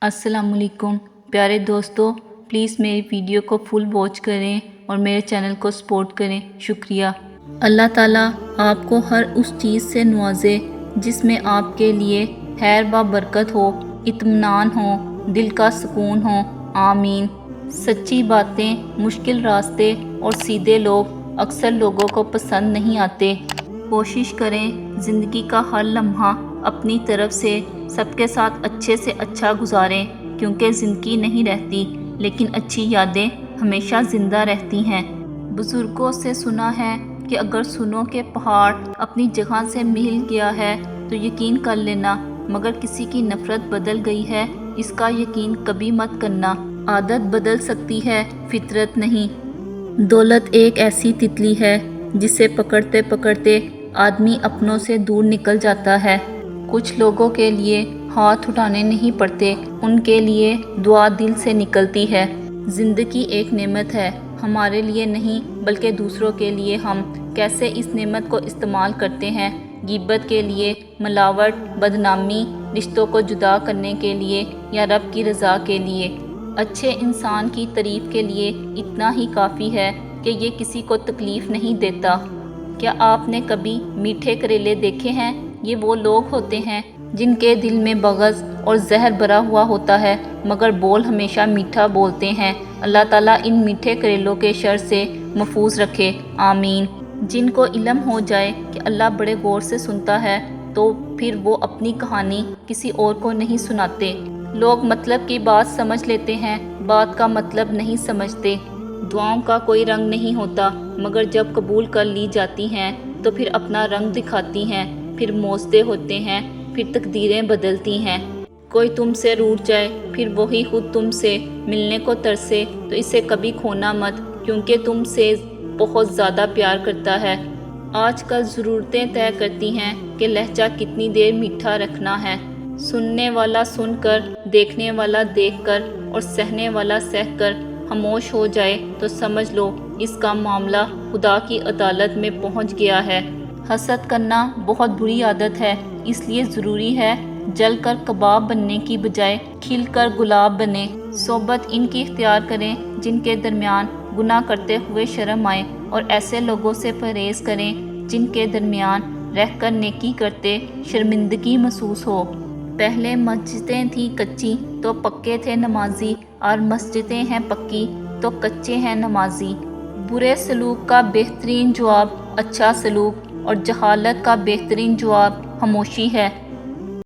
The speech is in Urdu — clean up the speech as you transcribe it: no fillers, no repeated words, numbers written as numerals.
السلام علیکم پیارے دوستو، پلیز میری ویڈیو کو فل واچ کریں اور میرے چینل کو سپورٹ کریں، شکریہ۔ اللہ تعالیٰ آپ کو ہر اس چیز سے نوازے جس میں آپ کے لیے خیر و برکت ہو، اطمینان ہو، دل کا سکون ہو، آمین۔ سچی باتیں، مشکل راستے اور سیدھے لوگ اکثر لوگوں کو پسند نہیں آتے۔ کوشش کریں زندگی کا ہر لمحہ اپنی طرف سے سب کے ساتھ اچھے سے اچھا گزاریں، کیونکہ زندگی نہیں رہتی لیکن اچھی یادیں ہمیشہ زندہ رہتی ہیں۔ بزرگوں سے سنا ہے کہ اگر سنو کہ پہاڑ اپنی جگہ سے مل گیا ہے تو یقین کر لینا، مگر کسی کی نفرت بدل گئی ہے اس کا یقین کبھی مت کرنا۔ عادت بدل سکتی ہے، فطرت نہیں۔ دولت ایک ایسی تتلی ہے جسے پکڑتے پکڑتے آدمی اپنوں سے دور نکل جاتا ہے۔ کچھ لوگوں کے لیے ہاتھ اٹھانے نہیں پڑتے، ان کے لیے دعا دل سے نکلتی ہے۔ زندگی ایک نعمت ہے، ہمارے لیے نہیں بلکہ دوسروں کے لیے۔ ہم کیسے اس نعمت کو استعمال کرتے ہیں؟ غیبت کے لیے، ملاوٹ، بدنامی، رشتوں کو جدا کرنے کے لیے یا رب کی رضا کے لیے؟ اچھے انسان کی تعریف کے لیے اتنا ہی کافی ہے کہ یہ کسی کو تکلیف نہیں دیتا۔ کیا آپ نے کبھی میٹھے کریلے دیکھے ہیں؟ یہ وہ لوگ ہوتے ہیں جن کے دل میں بغض اور زہر بھرا ہوا ہوتا ہے مگر بول ہمیشہ میٹھا بولتے ہیں۔ اللہ تعالیٰ ان میٹھے کریلوں کے شر سے محفوظ رکھے، آمین۔ جن کو علم ہو جائے کہ اللہ بڑے غور سے سنتا ہے تو پھر وہ اپنی کہانی کسی اور کو نہیں سناتے۔ لوگ مطلب کی بات سمجھ لیتے ہیں، بات کا مطلب نہیں سمجھتے۔ دعاؤں کا کوئی رنگ نہیں ہوتا مگر جب قبول کر لی جاتی ہیں تو پھر اپنا رنگ دکھاتی ہیں، پھر موزے ہوتے ہیں، پھر تقدیریں بدلتی ہیں۔ کوئی تم سے روٹھ جائے پھر وہی خود تم سے ملنے کو ترسے تو اسے کبھی کھونا مت، کیونکہ تم سے بہت زیادہ پیار کرتا ہے۔ آج کل ضرورتیں طے کرتی ہیں کہ لہجہ کتنی دیر میٹھا رکھنا ہے۔ سننے والا سن کر، دیکھنے والا دیکھ کر اور سہنے والا سہ کر خاموش ہو جائے تو سمجھ لو اس کا معاملہ خدا کی عدالت میں پہنچ گیا ہے۔ حسد کرنا بہت بری عادت ہے، اس لیے ضروری ہے جل کر کباب بننے کی بجائے کھل کر گلاب بنے۔ صحبت ان کی اختیار کریں جن کے درمیان گناہ کرتے ہوئے شرم آئے، اور ایسے لوگوں سے پرہیز کریں جن کے درمیان رہ کر نیکی کرتے شرمندگی محسوس ہو۔ پہلے مسجدیں تھیں کچی تو پکے تھے نمازی، اور مسجدیں ہیں پکی تو کچے ہیں نمازی۔ برے سلوک کا بہترین جواب اچھا سلوک، اور جہالت کا بہترین جواب خاموشی ہے۔